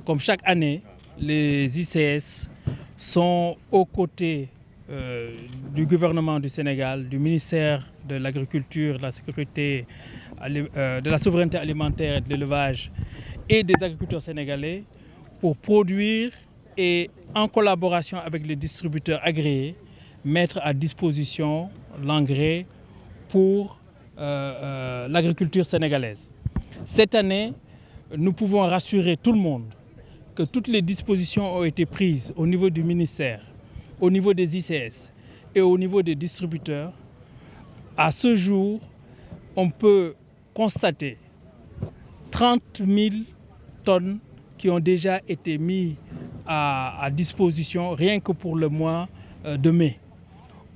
Comme chaque année, les ICS sont aux côtés du gouvernement du Sénégal, du ministère de l'Agriculture, de la Sécurité, de la Souveraineté alimentaire et de l'élevage et des agriculteurs sénégalais pour produire et en collaboration avec les distributeurs agréés, mettre à disposition l'engrais pour l'agriculture sénégalaise. Cette année, nous pouvons rassurer tout le monde que toutes les dispositions ont été prises au niveau du ministère, au niveau des ICS et au niveau des distributeurs. À ce jour, on peut constater 30 000 tonnes qui ont déjà été mises à disposition rien que pour le mois de mai.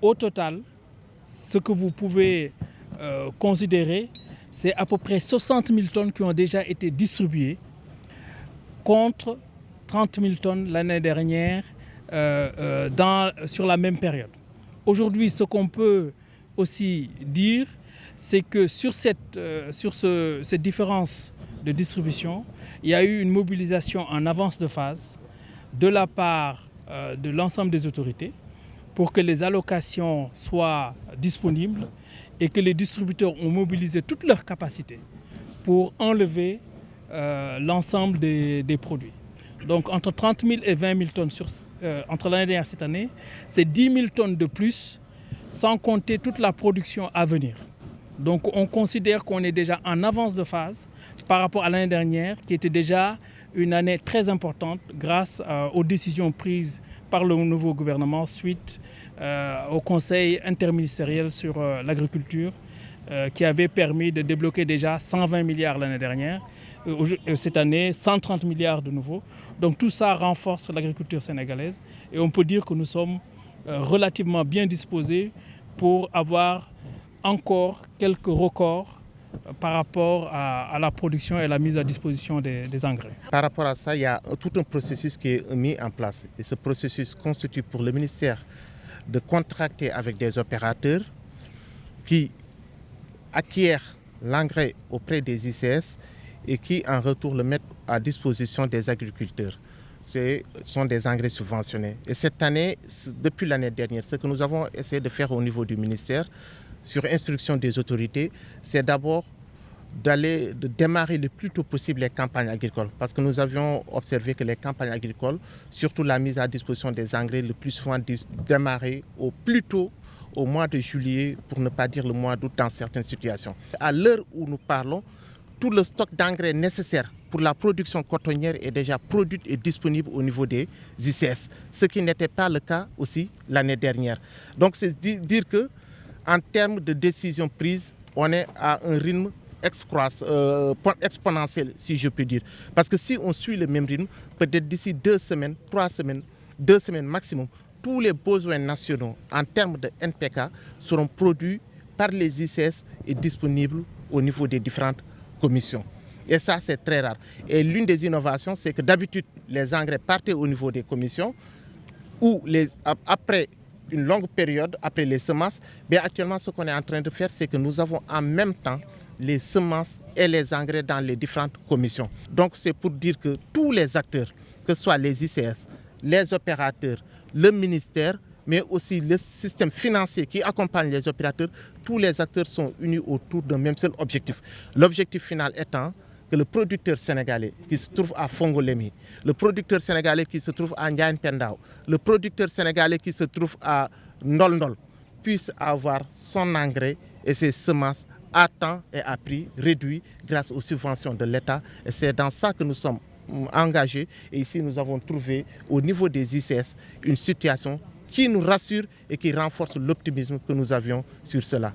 Au total, ce que vous pouvez considérer, c'est à peu près 60 000 tonnes qui ont déjà été distribuées contre 30 000 tonnes l'année dernière sur la même période. Aujourd'hui, ce qu'on peut aussi dire, c'est que sur cette différence de distribution, il y a eu une mobilisation en avance de phase de la part de l'ensemble des autorités pour que les allocations soient disponibles et que les distributeurs ont mobilisé toutes leurs capacités pour enlever l'ensemble des produits. Donc entre 30 000 et 20 000 tonnes entre l'année dernière et cette année, c'est 10 000 tonnes de plus, sans compter toute la production à venir. Donc on considère qu'on est déjà en avance de phase par rapport à l'année dernière, qui était déjà une année très importante grâce aux décisions prises par le nouveau gouvernement suite au Conseil interministériel sur l'agriculture qui avait permis de débloquer déjà 120 milliards l'année dernière. Cette année, 130 milliards de nouveau. Donc tout ça renforce l'agriculture sénégalaise et on peut dire que nous sommes relativement bien disposés pour avoir encore quelques records par rapport à la production et la mise à disposition des engrais. Par rapport à ça, il y a tout un processus qui est mis en place. Et ce processus constitue pour le ministère de contracter avec des opérateurs qui acquièrent l'engrais auprès des ICS et qui en retour le mettent à disposition des agriculteurs. Ce sont des engrais subventionnés. Et cette année, depuis l'année dernière, ce que nous avons essayé de faire au niveau du ministère, sur instruction des autorités, c'est d'abord de démarrer le plus tôt possible les campagnes agricoles. Parce que nous avions observé que les campagnes agricoles, surtout la mise à disposition des engrais, le plus souvent démarrer au plus tôt au mois de juillet, pour ne pas dire le mois d'août dans certaines situations. À l'heure où nous parlons, tout le stock d'engrais nécessaire pour la production cotonnière est déjà produit et disponible au niveau des ICS, ce qui n'était pas le cas aussi l'année dernière. Donc c'est dire que en termes de décisions prises, on est à un rythme exponentiel, si je peux dire. Parce que si on suit le même rythme, peut-être d'ici 2 semaines, 3 semaines, 2 semaines maximum, tous les besoins nationaux en termes de NPK seront produits par les ICS et disponibles au niveau des différentes commissions. Et ça, c'est très rare. Et l'une des innovations, c'est que d'habitude, les engrais partaient au niveau des commissions ou après une longue période, après les semences. Mais actuellement, ce qu'on est en train de faire, c'est que nous avons en même temps les semences et les engrais dans les différentes commissions. Donc, c'est pour dire que tous les acteurs, que ce soit les ICS, les opérateurs, le ministère, mais aussi le système financier qui accompagne les opérateurs, tous les acteurs sont unis autour d'un même seul objectif. L'objectif final étant que le producteur sénégalais qui se trouve à Fongolemi, le producteur sénégalais qui se trouve à Ndiaye Pendao, le producteur sénégalais qui se trouve à Ndol Ndol puisse avoir son engrais et ses semences à temps et à prix réduit grâce aux subventions de l'État. Et c'est dans ça que nous sommes engagés. Et ici, nous avons trouvé au niveau des ICS une situation qui nous rassure et qui renforce l'optimisme que nous avions sur cela.